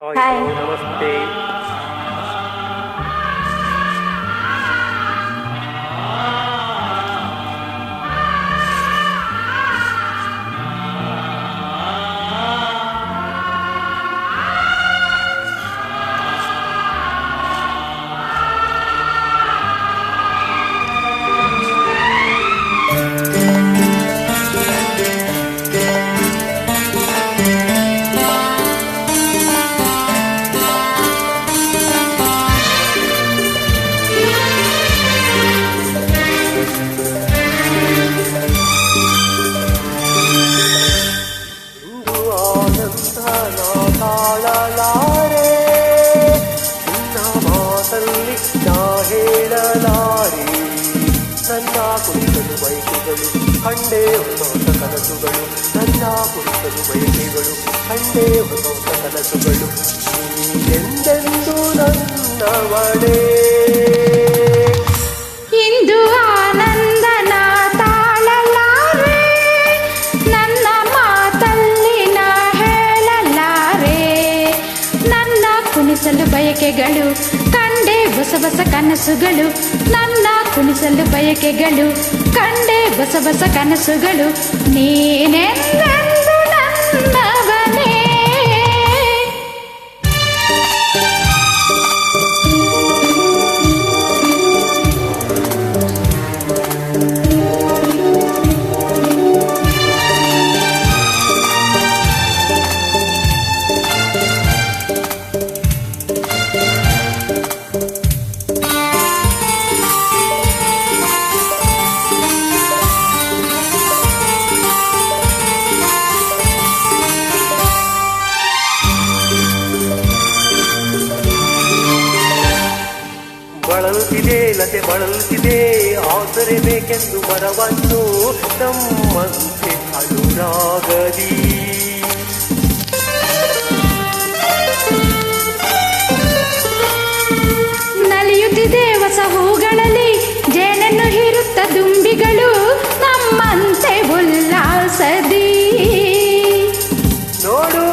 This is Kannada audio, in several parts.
ಹಾಯ್. ನಮಸ್ತೆ. ಇಂದು ಆನಂದ ನಾ ತಾಳಲಾರೆ, ನಿನ್ನ ಮಾತಲ್ಲಿ ನಾ ಹೇಳಲಾರೆ. ನನ್ನ ಕುರಿತಲು ಬಯಕೆಗಳು ಕಂಡೇ ಹೊಸ ಕನಸುಗಳು, ನನ್ನ ಕುರಿತಲು ಬಯಕೆಗಳು ಕಂಡೇ ಹೊಸ ಕನಸುಗಳು. ನೀನೆಂದೆಂದು ನನ್ನವಳೇ. ಇಂದು ಆನಂದನ ತಾಳಲಾರೆ, ನನ್ನ ಮಾತಲ್ಲಿ ನಾ ಹೇಳಲಾರೆ. ನನ್ನ ಕುಣಿಸಲು ಬಯಕೆಗಳು ಕಂಡೆ ಹೊಸ ಹೊಸ ಕನಸುಗಳು, ನನ್ನ ಕುಣಿಸಲು ಬಯಕೆಗಳು ಕಂಡೆ ಹೊಸ ಹೊಸ ಕನಸುಗಳು. ನೀನೆಂದೆಂದು ನನ್ನವನೇ. ಬಳಲುತ್ತಿದೆ ಲತೆ ಬಳಲುತ್ತಿದೆ, ಆದರೆ ಬೇಕೆಂದು ಮರವನ್ನು ನಮ್ಮಂತೆ ಅನುರಾಗದಿ. ನಲಿಯುತ್ತಿದೆ ಹೊಸ ಹೂಗಳಲ್ಲಿ ಜೇನನ್ನು ಹೀರುತ್ತ ದುಂಬಿಗಳು ನಮ್ಮಂತೆ ಉಲ್ಲಾಸದಿ. ನೋಡು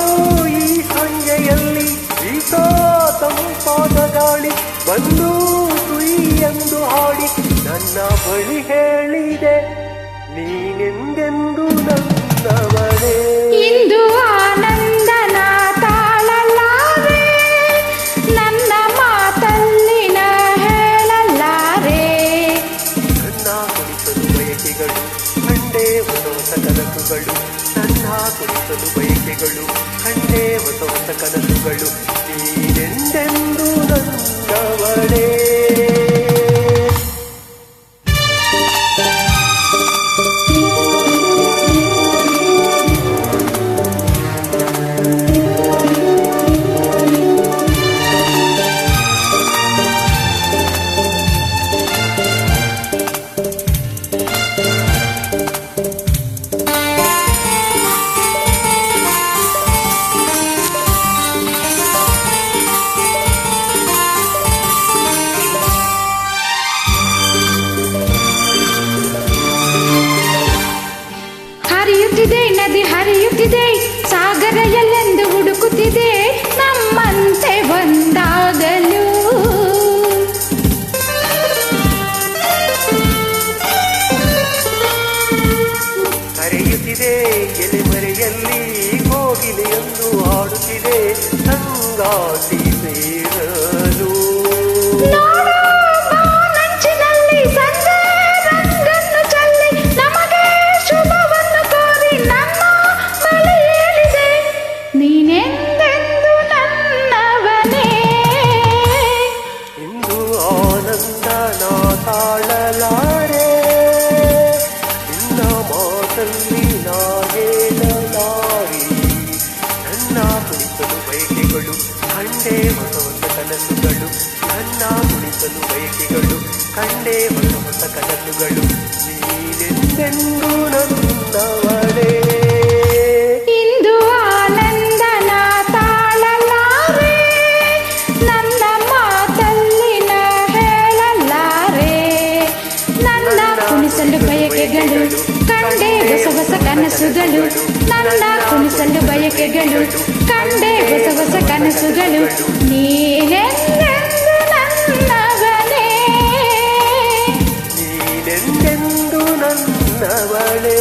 ಈ ಸಂಜೆಯಲ್ಲಿ ಬೀಸೋ ತಂಪಾದ ಗಾಳಿ ಬಂದು ಸುಯಿ ಎಂದು ಹಾಡಿ ನನ್ನ ಬಳಿ ಹೇಳಿದೆ, ನೀನೆಂದೆಂದು ನನ್ನವಳೇ. ಇಂದು ಆನಂದನ ತಾಳಲಾರೆ, ನನ್ನ ಮಾತಲ್ಲಿ ನಾ ಹೇಳಲಾರೆ. ನನ್ನ ಕುಣಿಸಲು ಬಯಕೆಗಳು ಕಂಡೇ ಹೊಸ ಹೊಸ ಕನಸುಗಳು, ನನ್ನ ಕುಣಿಸಲು ಬಯಕೆಗಳು ಕಂಡೇ ಹೊಸ ಹೊಸ ಕನಸುಗಳು. ನೀನೆಂದೆಂದು ನನ್ನವಳೇ. ಹರಿಯುತ್ತಿದೆ ನದಿ ಹರಿಯುತ್ತಿದೆ, ಸಾಗರ ಎಲ್ಲೆಂದು ಹುಡುಕುತ್ತಿದೆ ನಮ್ಮಂತೆ ಒಂದಾಗಲು. ಹರಿಯುತ್ತಿದೆ ಎಲೆಮರೆಯಲ್ಲಿ ಕೋಗಿಲೆಯೊಂದು ಹಾಡುತ್ತಿದೆ ಸಂಗಾತಿ ಸೇರಲು. ನೋಡು ಬಾನಂಚಿನಲ್ಲಿ ಸಂಜೆ ರಂಗನ್ನು ಚೆಲ್ಲಿ ನಮಗೆ ಶುಭವನ್ನು ಕೋರಿ ನನ್ನ ಬಳಿ ಹೇಳಿದೆ, ನೀನೆಂದೆಂದು ನನ್ನವನೇ. ಇಂದು ಆನಂದ ನಾ ತಾಳಲಾರೆ, ನಿನ್ನ ಮಾತಲ್ಲಿ ನಾ ಹೇಳಲಾರೆ. ನನ್ನ ಕುಣಿಸಲು ಬಯಕೆಗಳು ಕಂಡೇ ಹೊಸ ಹೊಸ ಕನಸುಗಳು, ನನ್ನ ಕುಣಿಸಲು ಬಯಕೆಗಳು ಕಂಡೇ ಹೊಸ ಹೊಸ ಕನಸುಗಳು. ನೀನೆಂದೆಂದು ನನ್ನವಳೇ. ಇಂದು ಆನಂದನ ತಾಳಲಾರೆ, ನನ್ನ ಮಾತಲ್ಲಿ ನಾ ಹೇಳಲಾರೆ. ನನ್ನ ಕುಣಿಸಲು ಬಯಕೆಗಳು ಕಂಡೆ ಹೊಸ ಹೊಸ ಕನಸುಗಳು, ನನ್ನ ಕುಣಿಸಲು ಬಯಕೆಗಳು ಕಂಡೆ ಹೊಸ ಹೊಸ ಕನಸುಗಳು. ಕನಸುಗಳು ನೀನೆಂದೆಂದು ನನ್ನವನೇ ನೀನೆಂದೆಂದು ನನ್ನವಳೇ